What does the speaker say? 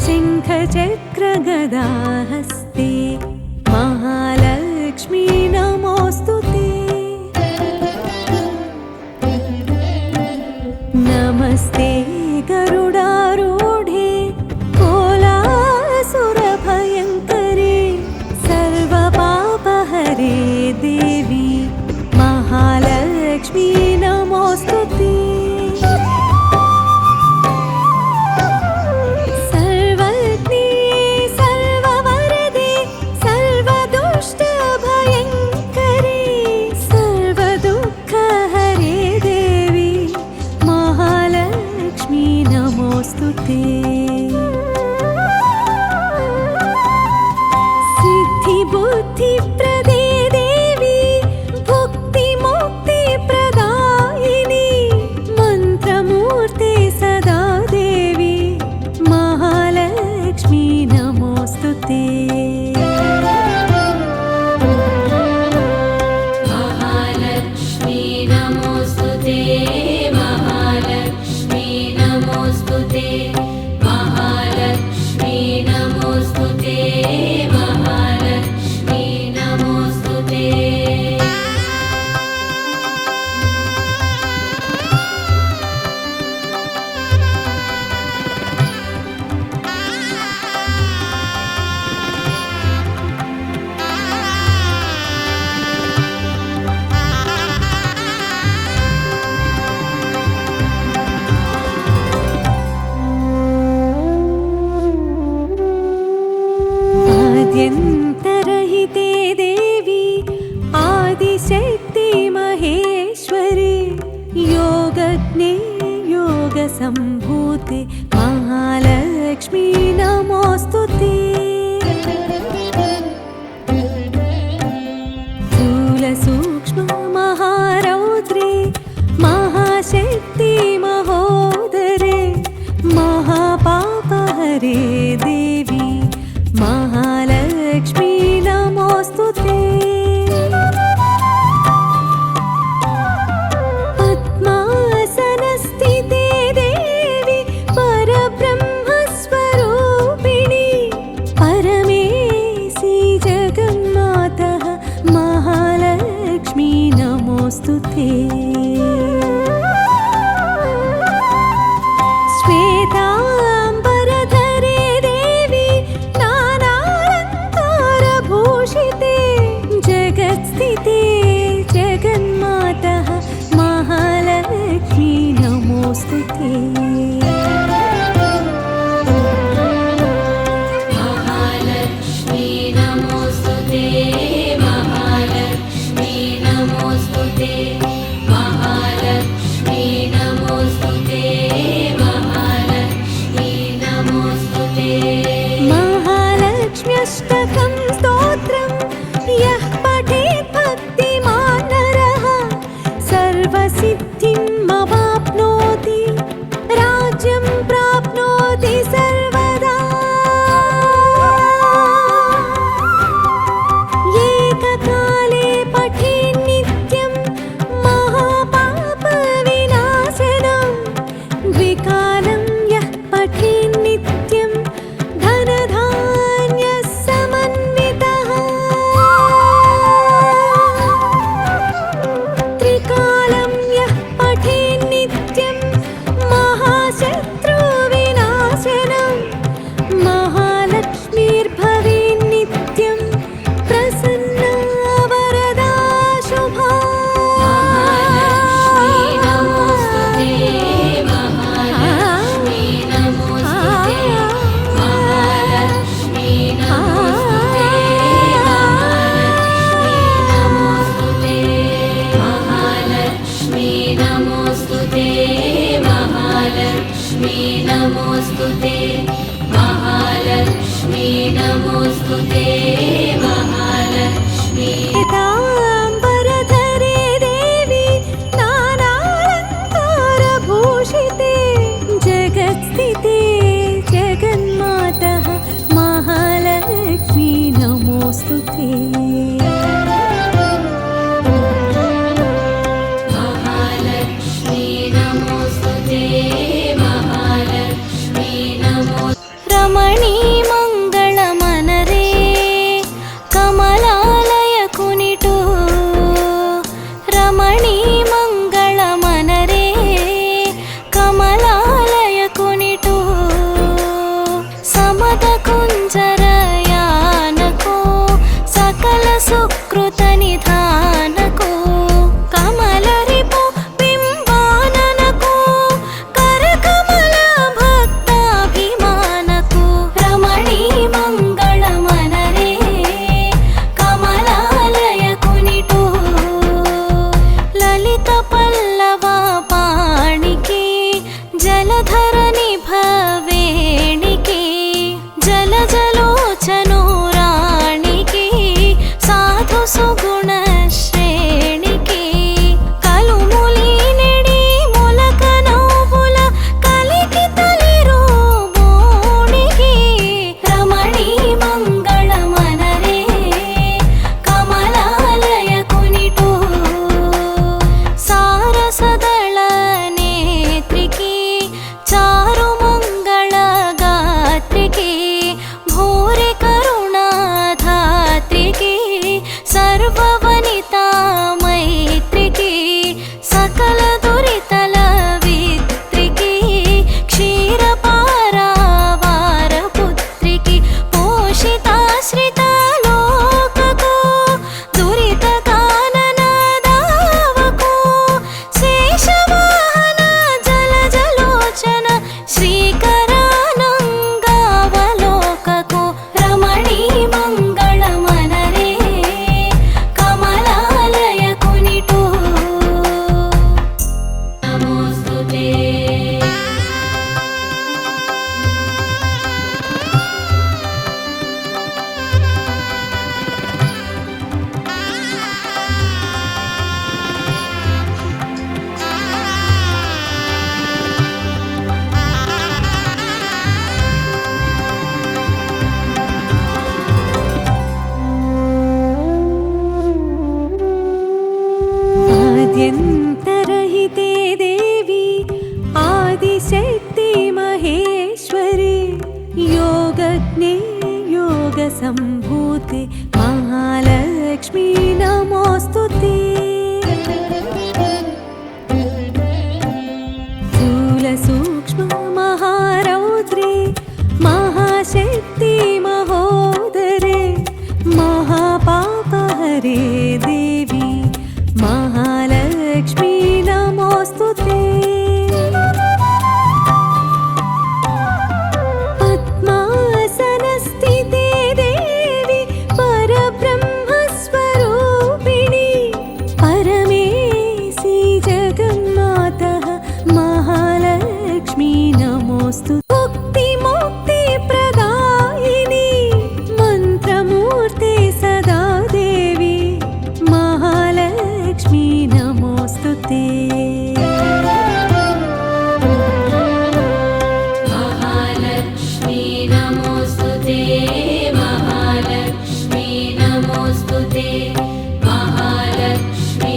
शङ्खचक्रगदाहस्ते महालक्ष्मी नमोऽस्तुते। नमस्ते गरुडारूढे कोलासुरभयङ्करे सर्वपापहरे देवी महालक्ष्मी नमोऽस्तुते। सर्वज्ञे सर्ववरदे सर्वदुष्टभयङ्करे सर्वदुःखहरे देवी महालक्ष्मी नमोऽस्तुते। सिद्धिबुद्धिप्रदे देवी भुक्तिमुक्तिप्रदायिनी मन्त्रमूर्ते सदा देवी महालक्ष्मी नमोऽस्तुते। महालक्ष्मी नमोऽस्तुते। महालक्ष्मी नमोऽस्तुते। महालक्ष्मी नमोऽस्तुते। महालक्ष्मी नमोऽस्तुते। आद्यन्तरहिते देवी आदिशक्ति महेश्वरी योगज्ञे योगसम्भूते महालक्ष्मी नमोऽस्तुते। स्थूलसूक्ष्म महारौद्रे महाशक्ति महोदरे महापापहरे देवी महालक्ष्मी नमोऽस्तुते। पद्मासनस्थिते देवी परब्रह्मस्वरूपिणी परमेशी जगन्मातः महालक्ष्मी नमोऽस्तुते। श्वेताम्बरधरे देवी नानालङ्कारभूषिते जगत्स्थिते जगन्मातः महालक्ष्मी नमोऽस्तुते। महालक्ष्मी नमोऽस्तुते। महालक्ष्मी नमोऽस्तुते। महालक्ष्मी नमोऽस्तुते। महालक्ष्मी नमोऽस्तुते। महालक्ष्म्यष्टकं स्तोत्रं यः पठेत् भक्तिमान् नरः सर्वसिद्धिमवाप्नोति राज्यं प्राप्नोति सर्वदा। एककाले पठेत् नित्यं महापापविनाशनं द्विकालं यः पठेत् नित्यं धनधान्यसमन्वितः त्रिकालं यः पठेत् नित्यं महाशत्रुविनाशनं महालक्ष्मीर्भवेत् नित्यं प्रसन्ना वरदा शुभा। महालक्ष्मी नमोऽस्तुते। महालक्ष्मी नमोऽस्तुते। महालक्ष्मी नमोऽस्तुते। महालक्ष्मी नमोऽस्तुते। महालक्ष्मी नमोऽस्तुते। महालक्ष्मी श्वेताम्बरधरे देवी नानालङ्कारभूषिते जगत्स्थिते जगन्मातः महालक्ष्मी नमोऽस्तुते। రమణీ మంగళమనరే కమలాలయ కునిటో రమణీ మంగళమనరే కమలాలయ కునిటో సమద కుంజరయానకో సకల సుకృత నిధానకో కమలరిపు బింబాననకో కరకమల భక్తాభిమానకో రమణీ మంగళమనరే కమలాలయ కునిటో లలిత పల్లవ పాణికి జలధర నిభవేణికి జల జలోచనో రాణికి సాధు సుగుణ శ్రేణికి కలుములి నెడి మొలక నవ్వుల కలికి తలిరు బోణికి రమణీ మంగళమనరే కమలాలయ కునిటో సారసదళ నేత్రికి చారు మంగళ గాత్రికి భూరి కరుణాధాత్రికి సర్వవనితా మైత్రికి సకల దురితల విత్రికి క్షీరపారావార పుత్రికి పోషితాశ్రిత లోకకు దురిత కానన దావకు శేషవాహన జల జలోచన శ్రీకరానంగావలోకకు రమణీ మంగళమనరే కమలాలయ కునిటో నమోస్తుతే आद्यन्तरहिते देवी आदिशक्ति महेश्वरी योगज्ञे योगसम्भूते महालक्ष्मी नमोऽस्तुते स्थूलसूक्ष्म महारौद्रे महाशक्ति महोदरे महापापहरे देवी महालक्ष्मी नमोऽस्तुते पद्मासनस्थिते देवी परब्रह्मस्वरूपिणी परमेशी जगन्मातः महालक्ष्मी नमोऽस्तु मुक्तिप्रदायिनी मन्त्रमूर्ते सदा देवी महालक्ष्मी नमोऽस्तुते महालक्ष्मी नमोस्तुते महालक्ष्मी नमोस्तुते महालक्ष्मी